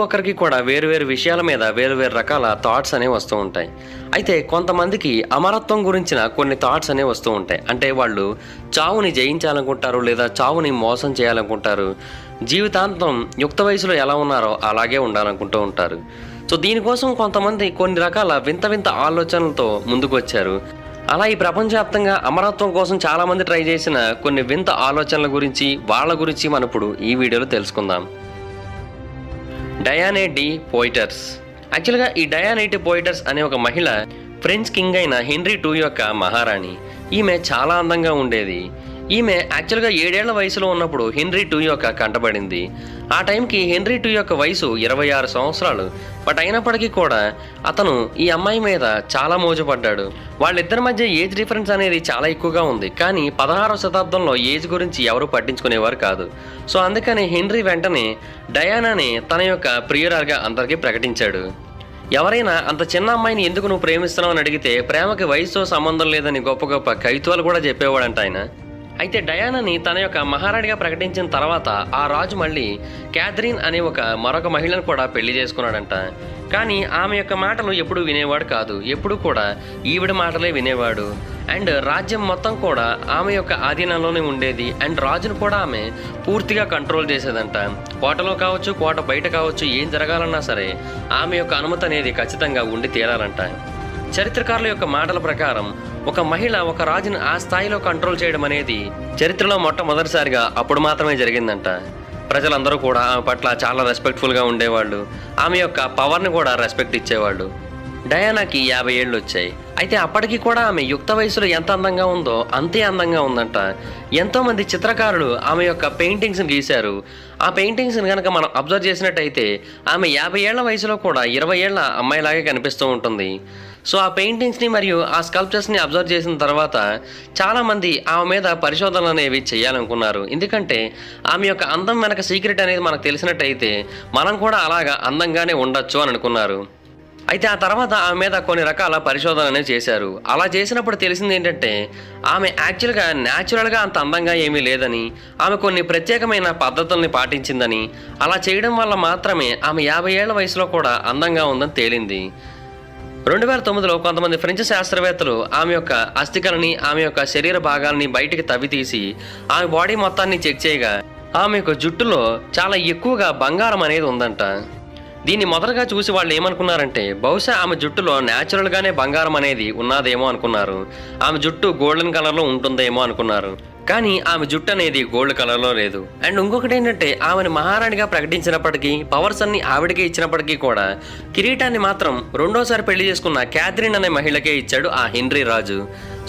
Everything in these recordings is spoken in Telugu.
ఒక్కరికి కూడా వేరు వేరు విషయాల మీద వేరు వేరు రకాల థాట్స్ అనేవి వస్తూ ఉంటాయి. అయితే కొంతమందికి అమరత్వం గురించిన కొన్ని థాట్స్ అనేవి వస్తూ ఉంటాయి. అంటే వాళ్ళు చావుని జయించాలనుకుంటారు, లేదా చావుని మోసం చేయాలనుకుంటారు. జీవితాంతం యుక్త వయసులో ఎలా ఉన్నారో అలాగే ఉండాలనుకుంటూ ఉంటారు. సో దీనికోసం కొంతమంది కొన్ని రకాల వింత వింత ఆలోచనలతో ముందుకు వచ్చారు. అలా ఈ ప్రపంచవ్యాప్తంగా అమరత్వం కోసం చాలామంది ట్రై చేసిన కొన్ని వింత ఆలోచనల గురించి, వాళ్ళ గురించి మనం ఇప్పుడు ఈ వీడియోలో తెలుసుకుందాం. డయానే డి పోయిటర్స్. యాక్చువల్గా ఈ డయానే డి పోయిటర్స్ అనే ఒక మహిళ ఫ్రెంచ్ కింగ్ అయిన హెన్రీ II యొక్క మహారాణి. ఈమె చాలా అందంగా ఉండేది. ఈమె యాక్చువల్గా 7 ఏళ్ల వయసులో ఉన్నప్పుడు హెన్రీ II యొక్క కంటపడింది. ఆ టైంకి హెన్రీ II యొక్క వయసు 26 సంవత్సరాలు. బట్ అయినప్పటికీ కూడా అతను ఈ అమ్మాయి మీద చాలా మోజుపడ్డాడు. వాళ్ళిద్దరి మధ్య ఏజ్ డిఫరెన్స్ అనేది చాలా ఎక్కువగా ఉంది. కానీ 16వ శతాబ్దంలో ఏజ్ గురించి ఎవరు పట్టించుకునేవారు కాదు. సో అందుకని హెన్రీ వెంటనే డయానాని తన యొక్క ప్రియురాలుగా అందరికీ ప్రకటించాడు. ఎవరైనా అంత చిన్న అమ్మాయిని ఎందుకు నువ్వు ప్రేమిస్తున్నావు అని అడిగితే ప్రేమకి వయసుతో సంబంధం లేదని గొప్ప గొప్ప కవిత్వాలు కూడా చెప్పేవాడంట ఆయన. అయితే డయానాని తన యొక్క మహారాణిగా ప్రకటించిన తర్వాత ఆ రాజు మళ్ళీ క్యాథరిన్ అనే మరొక మహిళను కూడా పెళ్లి చేసుకున్నాడంట. కానీ ఆమె యొక్క మాటలు ఎప్పుడు వినేవాడు కాదు. ఎప్పుడు కూడా ఈవిడ మాటలే వినేవాడు. అండ్ రాజ్యం మొత్తం కూడా ఆమె యొక్క ఆధీనంలోనే ఉండేది. అండ్ రాజును కూడా ఆమె పూర్తిగా కంట్రోల్ చేసేదంట. కోటలో కావచ్చు, కోట బయట కావచ్చు, ఏం జరగాలన్నా సరే ఆమె యొక్క అనుమతి అనేది ఖచ్చితంగా ఉండి తీరాలంట. చరిత్రకారుల యొక్క మాటల ప్రకారం ఒక మహిళ ఒక రాజును ఆ స్థాయిలో కంట్రోల్ చేయడం అనేది చరిత్రలో మొట్టమొదటిసారిగా అప్పుడు మాత్రమే జరిగిందంట. ప్రజలందరూ కూడా ఆమె పట్ల చాలా రెస్పెక్ట్ఫుల్గా ఉండేవాళ్ళు. ఆమె యొక్క పవర్ని కూడా రెస్పెక్ట్ ఇచ్చేవాళ్ళు. డయానాకి 50 ఏళ్ళు వచ్చాయి. అయితే అప్పటికి కూడా ఆమె యుక్త వయసులో ఎంత అందంగా ఉందో అంతే అందంగా ఉందంట. ఎంతోమంది చిత్రకారులు ఆమె యొక్క పెయింటింగ్స్ని గీశారు. ఆ పెయింటింగ్స్ని కనుక మనం అబ్జర్వ్ చేసినట్టయితే ఆమె 50 ఏళ్ల వయసులో కూడా 20 ఏళ్ల అమ్మాయిలాగే కనిపిస్తూ ఉంటుంది. సో ఆ పెయింటింగ్స్ని మరియు ఆ స్కల్ప్చర్స్ని అబ్జర్వ్ చేసిన తర్వాత చాలామంది ఆమె మీద పరిశోధనలు అనేవి చేయాలనుకున్నారు. ఎందుకంటే ఆమె యొక్క అందం వెనక సీక్రెట్ అనేది మనకు తెలిసినట్టయితే మనం కూడా అలాగా అందంగానే ఉండొచ్చు అని అనుకున్నారు. అయితే ఆ తర్వాత ఆమె మీద కొన్ని రకాల పరిశోధన అనేది చేశారు. అలా చేసినప్పుడు తెలిసింది ఏంటంటే ఆమె యాక్చువల్గా న్యాచురల్గా అంత అందంగా ఏమీ లేదని, ఆమె కొన్ని ప్రత్యేకమైన పద్ధతుల్ని పాటించిందని, అలా చేయడం వల్ల మాత్రమే ఆమె 50 ఏళ్ల వయసులో కూడా అందంగా ఉందని తేలింది. 2009లో కొంతమంది ఫ్రెంచ్ శాస్త్రవేత్తలు ఆమె యొక్క అస్థికలని, ఆమె యొక్క శరీర భాగాలని బయటికి తవ్వి తీసి ఆమె బాడీ మొత్తాన్ని చెక్ చేయగా ఆమె యొక్క జుట్టులో చాలా ఎక్కువగా బంగారం అనేది ఉందంట. దీన్ని మొదటగా చూసి వాళ్ళు ఏమనుకున్నారంటే బహుశా ఆమె జుట్టులో న్యాచురల్గానే బంగారం అనేది ఉన్నదేమో అనుకున్నారు. ఆమె జుట్టు గోల్డెన్ కలర్లో ఉంటుందేమో అనుకున్నారు. కానీ ఆమె జుట్టు అనేది గోల్డ్ కలర్లో లేదు. అండ్ ఇంకొకటి ఏంటంటే ఆమెను మహారాణిగా ప్రకటించినప్పటికీ, పవర్స్ అన్ని ఆవిడకే ఇచ్చినప్పటికీ కూడా కిరీటాన్ని మాత్రం రెండోసారి పెళ్లి చేసుకున్న క్యాథరిన్ అనే మహిళకే ఇచ్చాడు ఆ హెన్రీ రాజు.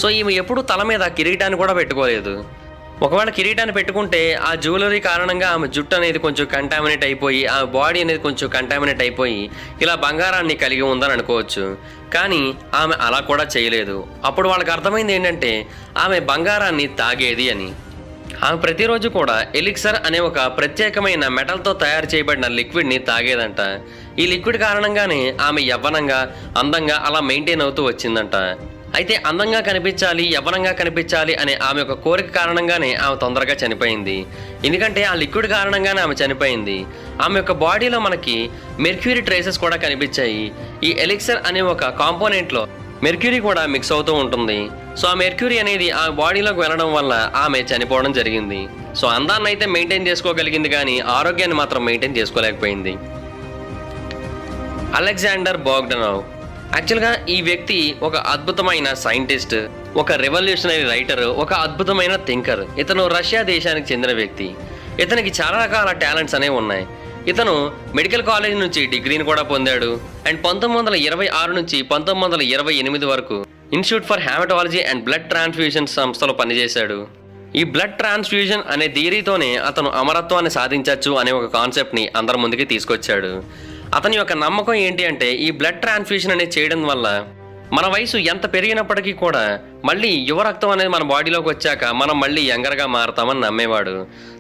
సో ఈమె ఎప్పుడూ తల మీద కిరీటాన్ని కూడా పెట్టుకోలేదు. ఒకవేళ కిరీటాన్ని పెట్టుకుంటే ఆ జ్యువెలరీ కారణంగా ఆమె జుట్టు అనేది కొంచెం కంటామినేట్ అయిపోయి, ఆమె బాడీ అనేది కొంచెం కంటామినేట్ అయిపోయి ఇలా బంగారాన్ని కలిగి ఉందని అనుకోవచ్చు. కానీ ఆమె అలా కూడా చేయలేదు. అప్పుడు వాళ్ళకి అర్థమైంది ఏంటంటే ఆమె బంగారాన్ని తాగేది అని. ఆమె ప్రతిరోజు కూడా ఎలిక్సర్ అనే ప్రత్యేకమైన మెటల్తో తయారు చేయబడిన లిక్విడ్ని తాగేదంట. ఈ లిక్విడ్ కారణంగానే ఆమె యవ్వనంగా, అందంగా అలా మెయింటైన్ అవుతూ వచ్చిందంట. అయితే అందంగా కనిపించాలి, యవ్వనంగా కనిపించాలి అనే ఆమె యొక్క కోరిక కారణంగానే ఆమె తొందరగా చనిపోయింది. ఎందుకంటే ఆ లిక్విడ్ కారణంగానే ఆమె చనిపోయింది. ఆమె యొక్క బాడీలో మనకి మెర్క్యూరీ ట్రేసెస్ కూడా కనిపించాయి. ఈ ఎలిక్సర్ అనే కాంపోనెంట్లో మెర్క్యూరీ కూడా మిక్స్ అవుతూ ఉంటుంది. సో ఆ మెర్క్యూరీ అనేది ఆమె బాడీలోకి వెళ్ళడం వల్ల ఆమె చనిపోవడం జరిగింది. సో అందాన్ని అయితే మెయింటైన్ చేసుకోగలిగింది, కానీ ఆరోగ్యాన్ని మాత్రం మెయింటైన్ చేసుకోలేకపోయింది. అలెగ్జాండర్ బోగ్డనోవ్. యాక్చువల్గా ఈ వ్యక్తి ఒక అద్భుతమైన సైంటిస్ట్, ఒక రెవల్యూషనరీ రైటర్, ఒక అద్భుతమైన థింకర్. ఇతను రష్యా దేశానికి చెందిన వ్యక్తి. ఇతనికి చాలా రకాల టాలెంట్స్ అనేవి ఉన్నాయి. ఇతను మెడికల్ కాలేజ్ నుంచి డిగ్రీని కూడా పొందాడు. అండ్ 1926 నుంచి 1928 వరకు institute for haematology and blood transfusion సంస్థలో పనిచేశాడు. ఈ బ్లడ్ ట్రాన్స్ఫ్యూజన్ అనే థియరీతోనే అతను అమరత్వాన్ని సాధించవచ్చు అనే ఒక కాన్సెప్ట్ని అందరి ముందుకి తీసుకొచ్చాడు. అతని యొక్క నమ్మకం ఏంటి అంటే ఈ బ్లడ్ ట్రాన్స్ఫ్యూషన్ అనేది చేయడం వల్ల మన వయసు ఎంత పెరిగినప్పటికీ కూడా మళ్ళీ యువ రక్తం అనేది మన బాడీలోకి వచ్చాక మనం మళ్ళీ యంగర్గా మారుతామని నమ్మేవాడు.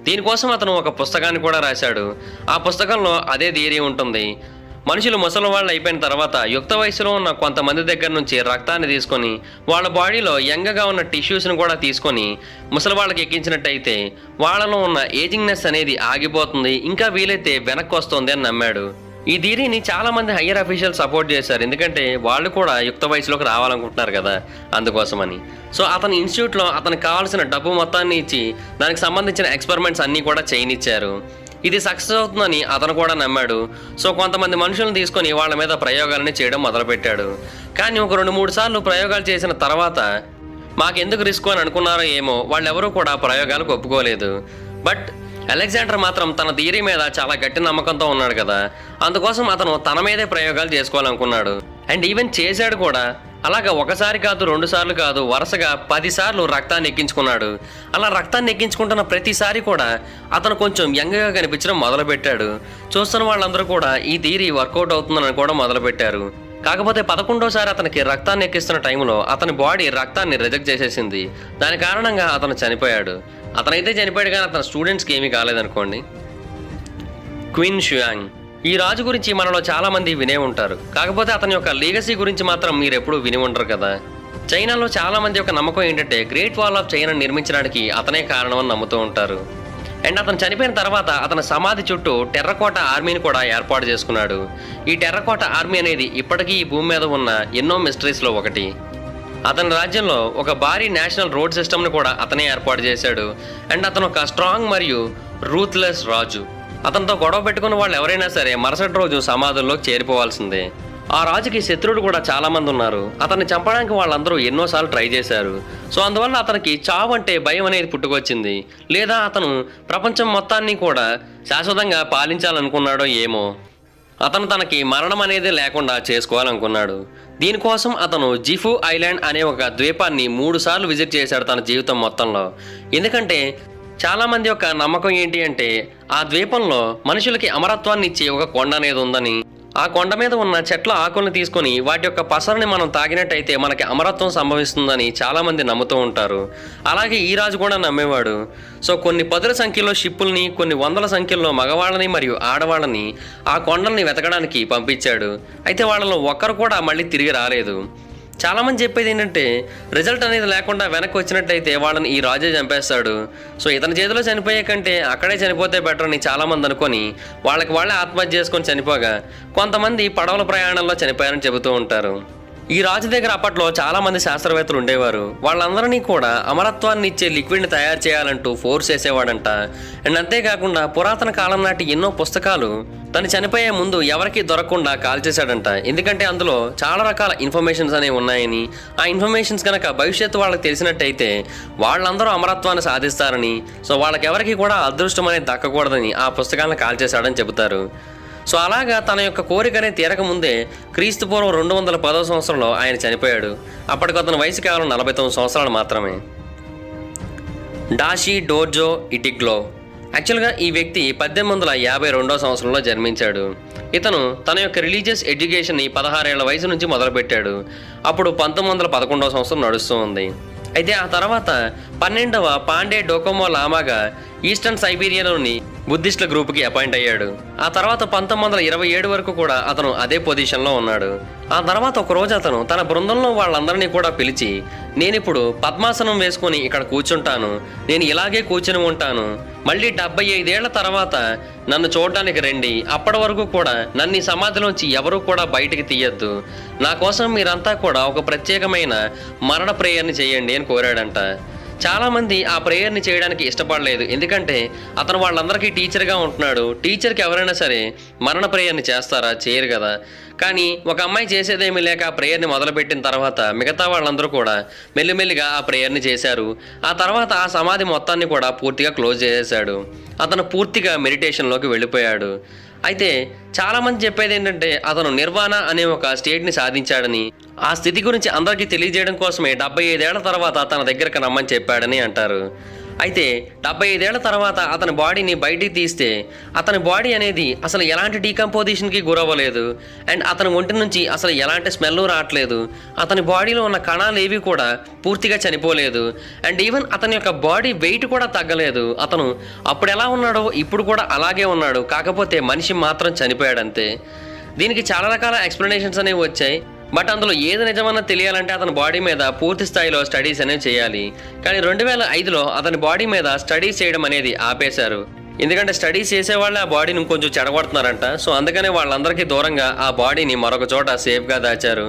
దీనికోసం అతను ఒక పుస్తకాన్ని కూడా రాశాడు. ఆ పుస్తకంలో అదే థియరీ ఉంటుంది. మనుషులు ముసలి వాళ్ళు అయిపోయిన తర్వాత యుక్త వయసులో ఉన్న కొంతమంది దగ్గర నుంచి రక్తాన్ని తీసుకొని వాళ్ళ బాడీలో యంగ్గా ఉన్న టిష్యూస్ని కూడా తీసుకొని ముసలి వాళ్ళకి ఎక్కించినట్టయితే వాళ్ళలో ఉన్న ఏజింగ్నెస్ అనేది ఆగిపోతుంది, ఇంకా వీలైతే వెనక్కి వస్తుంది అని నమ్మాడు. ఈ థియరీని చాలా మంది హయ్యర్ అఫీషియల్ సపోర్ట్ చేశారు, ఎందుకంటే వాళ్ళు కూడా యుక్త వయసులోకి రావాలనుకుంటున్నారు కదా, అందుకోసమని. సో అతని ఇన్స్టిట్యూట్లో అతనికి కావాల్సిన డబ్బు మొత్తాన్ని ఇచ్చి దానికి సంబంధించిన ఎక్స్పెరిమెంట్స్ అన్నీ కూడా చేయనిచ్చారు. ఇది సక్సెస్ అవుతుందని అతను కూడా నమ్మాడు. సో కొంతమంది మనుషులను తీసుకొని వాళ్ళ మీద ప్రయోగాలని చేయడం మొదలుపెట్టాడు. కానీ ఒక 2-3 సార్లు ప్రయోగాలు చేసిన తర్వాత మాకెందుకు రిస్క్ అని అనుకున్నారో ఏమో, వాళ్ళెవరూ కూడా ప్రయోగాలకు ఒప్పుకోలేదు. బట్ అలెగ్జాండర్ మాత్రం తన థియరీ మీద చాలా గట్టి నమ్మకంతో ఉన్నాడు కదా, అందుకోసం అతను తన మీదే ప్రయోగాలు చేసుకోవాలనుకున్నాడు. అండ్ ఈవెన్ చేశాడు కూడా. అలాగా ఒకసారి కాదు, 2 సార్లు కాదు, వరుసగా 10 సార్లు రక్తాన్ని ఎక్కించుకున్నాడు. అలా రక్తాన్ని ఎక్కించుకుంటున్న ప్రతిసారి కూడా అతను కొంచెం యంగ్గా కనిపించడం మొదలుపెట్టాడు. చూస్తున్న వాళ్ళందరూ కూడా ఈ థియరీ వర్కౌట్ అవుతుందని కూడా మొదలుపెట్టారు. కాకపోతే 11వ సారి అతనికి రక్తాన్ని ఎక్కిస్తున్న టైంలో అతని బాడీ రక్తాన్ని రిజెక్ట్ చేసేసింది. దాని కారణంగా అతను చనిపోయాడు. అతనైతే చనిపోయాడు, కానీ అతని స్టూడెంట్స్కి ఏమీ కాలేదనుకోండి. క్వీన్ షుయాంగ్, ఈ రాజు గురించి మనలో చాలా మంది వినే ఉంటారు. కాకపోతే అతని యొక్క లీగసీ గురించి మాత్రం మీరు ఎప్పుడూ విని ఉండరు కదా. చైనాలో చాలా మంది యొక్క నమ్మకం ఏంటంటే గ్రేట్ వాల్ ఆఫ్ చైనా నిర్మించడానికి అతనే కారణం అని నమ్ముతూ ఉంటారు. అండ్ అతను చనిపోయిన తర్వాత అతని సమాధి చుట్టూ టెర్రకోట ఆర్మీని కూడా ఏర్పాటు చేసుకున్నాడు. ఈ టెర్రకోట ఆర్మీ అనేది ఇప్పటికీ ఈ భూమి మీద ఉన్న ఎన్నో మిస్టరీస్లో ఒకటి. అతని రాజ్యంలో ఒక భారీ నేషనల్ రోడ్ సిస్టమ్ని కూడా అతనే ఏర్పాటు చేశాడు. అండ్ అతను ఒక స్ట్రాంగ్ మరియు రూత్లెస్ రాజు. అతనితో గొడవ పెట్టుకున్న వాళ్ళు ఎవరైనా సరే మరుసటి రోజు సమాధుల్లోకి చేరిపోవాల్సిందే. ఆ రాజుకి శత్రువులు కూడా చాలా మంది ఉన్నారు. అతన్ని చంపడానికి వాళ్ళందరూ ఎన్నోసార్లు ట్రై చేశారు. సో అందువల్ల అతనికి చావు అంటే భయం అనేది పుట్టుకొచ్చింది. లేదా అతను ప్రపంచం మొత్తాన్ని కూడా శాశ్వతంగా పాలించాలనుకున్నాడో ఏమో. అతను తనకి మరణం అనేది లేకుండా చేసుకోవాలనుకున్నాడు. దీనికోసం అతను జిఫు ఐలాండ్ అనే ఒక ద్వీపాన్ని 3 సార్లు విజిట్ చేశాడు తన జీవితం మొత్తంలో. ఎందుకంటే చాలామంది యొక్క నమ్మకం ఏంటి అంటే ఆ ద్వీపంలో మనుషులకి అమరత్వాన్ని ఇచ్చే ఒక కొండ అనేది ఉందని, ఆ కొండ మీద ఉన్న చెట్ల ఆకుల్ని తీసుకొని వాటి యొక్క పసరుని మనం తాగినట్టయితే మనకి అమరత్వం సంభవిస్తుందని చాలామంది నమ్ముతూ ఉంటారు. అలాగే ఈ రాజు కూడా నమ్మేవాడు. సో కొన్ని 10ల సంఖ్యలో షిప్పుల్ని, కొన్ని 100ల సంఖ్యలో మగవాళ్ళని మరియు ఆడవాళ్ళని ఆ కొండల్ని వెతకడానికి పంపించాడు. అయితే వాళ్ళలో ఒక్కరు కూడా మళ్ళీ తిరిగి రాలేదు. చాలామంది చెప్పేది ఏంటంటే రిజల్ట్ అనేది లేకుండా వెనక్కి వచ్చినట్టయితే వాళ్ళని ఈ రాజే చంపేస్తాడు. సో ఇతని చేతిలో చనిపోయే కంటే అక్కడే చనిపోతే బెటర్ అని చాలామంది అనుకొని వాళ్ళే ఆత్మహత్య చేసుకొని చనిపోగా కొంతమంది పడవల ప్రయాణంలో చనిపోయారని చెబుతూ ఉంటారు. ఈ రాజు దగ్గర అప్పట్లో చాలామంది శాస్త్రవేత్తలు ఉండేవారు. వాళ్ళందరినీ కూడా అమరత్వాన్ని ఇచ్చే లిక్విడ్ని తయారు చేయాలంటూ ఫోర్స్ చేసేవాడంట. అండ్ అంతేకాకుండా పురాతన కాలం నాటి ఎన్నో పుస్తకాలు తను చనిపోయే ముందు ఎవరికి దొరకకుండా కాల్చేశాడంట. ఎందుకంటే అందులో చాలా రకాల ఇన్ఫర్మేషన్స్ అనేవి ఉన్నాయని, ఆ ఇన్ఫర్మేషన్స్ కనుక భవిష్యత్తు వాళ్ళకి తెలిసినట్టయితే వాళ్ళందరూ అమరత్వాన్ని సాధిస్తారని, సో వాళ్ళకెవరికి కూడా అదృష్టం అనేది దక్కకూడదని ఆ పుస్తకాలను కాల్చేశాడని చెబుతారు. సో అలాగా తన యొక్క కోరికనే తీరక ముందే క్రీస్తుపూర్వం 210వ సంవత్సరంలో ఆయన చనిపోయాడు. అప్పటికి అతని వయసు కేవలం 49 సంవత్సరాలు మాత్రమే. డాషి డోర్జో ఇటిగ్లో, యాక్చువల్గా ఈ వ్యక్తి 1852వ సంవత్సరంలో జన్మించాడు. ఇతను తన యొక్క రిలీజియస్ ఎడ్యుకేషన్ని 16 ఏళ్ల వయసు నుంచి మొదలుపెట్టాడు. అప్పుడు 1911వ సంవత్సరం నడుస్తూ ఉంది. అయితే ఆ తర్వాత 12వ పాండే డోకోమో లామాగా ఈస్టర్న్ సైబీరియాలోని బుద్ధిస్టుల గ్రూప్కి అపాయింట్ అయ్యాడు. ఆ తర్వాత 1927 వరకు కూడా అతను అదే పొజిషన్లో ఉన్నాడు. ఆ తర్వాత ఒకరోజు అతను తన బృందంలో వాళ్ళందరినీ కూడా పిలిచి, నేనిప్పుడు పద్మాసనం వేసుకొని ఇక్కడ కూర్చుంటాను, నేను ఇలాగే కూర్చుని ఉంటాను, మళ్ళీ 75 ఏళ్ల తర్వాత నన్ను చూడడానికి రండి, అప్పటి వరకు కూడా నన్ను ఈ సమాధిలోంచి ఎవరూ కూడా బయటికి తీయద్దు, నా కోసం మీరంతా కూడా ఒక ప్రత్యేకమైన మరణ ప్రేయర్ని చేయండి అని కోరాడంట. చాలామంది ఆ ప్రేయర్ని చేయడానికి ఇష్టపడలేదు. ఎందుకంటే అతను వాళ్ళందరికీ టీచర్గా ఉంటున్నాడు. టీచర్కి ఎవరైనా సరే మరణ ప్రేయర్ని చేస్తారా? చేయరు కదా. కానీ ఒక అమ్మాయి చేసేదేమీ లేక ఆ ప్రేయర్ని మొదలుపెట్టిన తర్వాత మిగతా వాళ్ళందరూ కూడా మెల్లిమెల్లిగా ఆ ప్రేయర్ని చేశారు. ఆ తర్వాత ఆ సమాధి మొత్తాన్ని కూడా పూర్తిగా క్లోజ్ చేసేశాడు. అతను పూర్తిగా మెడిటేషన్లోకి వెళ్ళిపోయాడు. అయితే చాలామంది చెప్పేది ఏంటంటే అతను నిర్వాణ అనే ఒక స్టేట్ని సాధించాడని, ఆ స్థితి గురించి అందరికీ తెలియజేయడం కోసమే 75 ఏళ్ల తర్వాత తన దగ్గరకు రమ్మని చెప్పాడని అంటారు. అయితే 75 ఏళ్ల తర్వాత అతని బాడీని బయటికి తీస్తే అతని బాడీ అనేది అసలు ఎలాంటి డీకంపోజిషన్కి గురవ్వలేదు. అండ్ అతని ఒంటి నుంచి అసలు ఎలాంటి స్మెల్ రావట్లేదు. అతని బాడీలో ఉన్న కణాలు ఏవి కూడా పూర్తిగా చనిపోలేదు. అండ్ ఈవెన్ అతని యొక్క బాడీ వెయిట్ కూడా తగ్గలేదు. అతను అప్పుడు ఎలా ఉన్నాడో ఇప్పుడు కూడా అలాగే ఉన్నాడు. కాకపోతే మనిషి మాత్రం చనిపోయాడంతే. దీనికి చాలా రకాల ఎక్స్ప్లెనేషన్స్ అనేవి వచ్చాయి. బట్ అందులో ఏది నిజమన్నా తెలియాలంటే అతని బాడీ మీద పూర్తి స్థాయిలో స్టడీస్ అనేవి చేయాలి. కానీ 2005లో అతని బాడీ మీద స్టడీస్ చేయడం అనేది ఆపేశారు. ఎందుకంటే స్టడీస్ చేసే వాళ్ళే ఆ బాడీని ఇంకొంచెం చెడగొడుతున్నారంట. సో అందుకనే వాళ్ళందరికీ దూరంగా ఆ బాడీని మరొక చోట సేఫ్గా దాచారు.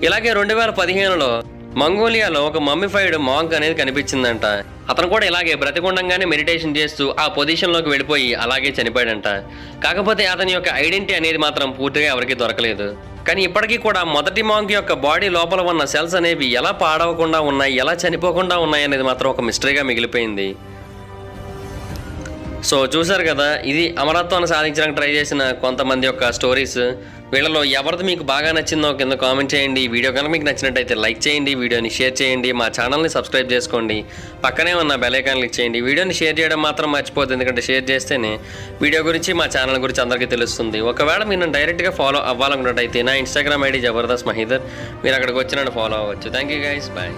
ఇలాగే 2015లో మంగోలియాలో ఒక మమ్మిఫైడ్ మాంక్ అనేది కనిపించిందంట. అతను కూడా ఇలాగే బ్రతికుండంగానే మెడిటేషన్ చేస్తూ ఆ పొజిషన్లోకి వెళ్ళిపోయి అలాగే చనిపోయాడంట. కాకపోతే అతని యొక్క ఐడెంటిటీ అనేది మాత్రం పూర్తిగా ఎవరికీ దొరకలేదు. కానీ ఇప్పటికీ కూడా మొదటి మాంక్ యొక్క బాడీ లోపల ఉన్న సెల్స్ అనేవి ఎలా పాడవకుండా ఉన్నాయి, ఎలా చనిపోకుండా ఉన్నాయి అనేది మాత్రం ఒక మిస్టరీగా మిగిలిపోయింది. సో చూసారు కదా, ఇది అమరత్వాన్ని సాధించడానికి ట్రై చేసిన కొంతమంది యొక్క స్టోరీస్. వీళ్ళలో ఎవరిది మీకు బాగా నచ్చిందో కింద కామెంట్ చేయండి. వీడియో కనుక మీకు నచ్చినట్టయితే లైక్ చేయండి, వీడియోని షేర్ చేయండి, మా ఛానల్ని సబ్స్క్రైబ్ చేసుకోండి, పక్కనే ఉన్న బెల్ ఐకాన్ క్లిక్ చేయండి. వీడియోని షేర్ చేయడం మాత్రం మర్చిపోద్దు, ఎందుకంటే షేర్ చేస్తేనే వీడియో గురించి మా ఛానల్ గురించి అందరికీ తెలుస్తుంది. ఒకవేళ మీరు నన్ను డైరెక్ట్గా ఫాలో అవ్వాలనుకున్నట్టయితే నా ఇన్స్టాగ్రామ్ ఐడి జబర్దస్త్ మహీధర్, మీరు అక్కడికి వచ్చి నన్ను ఫాలో అవ్వచ్చు. Thank you guys, bye.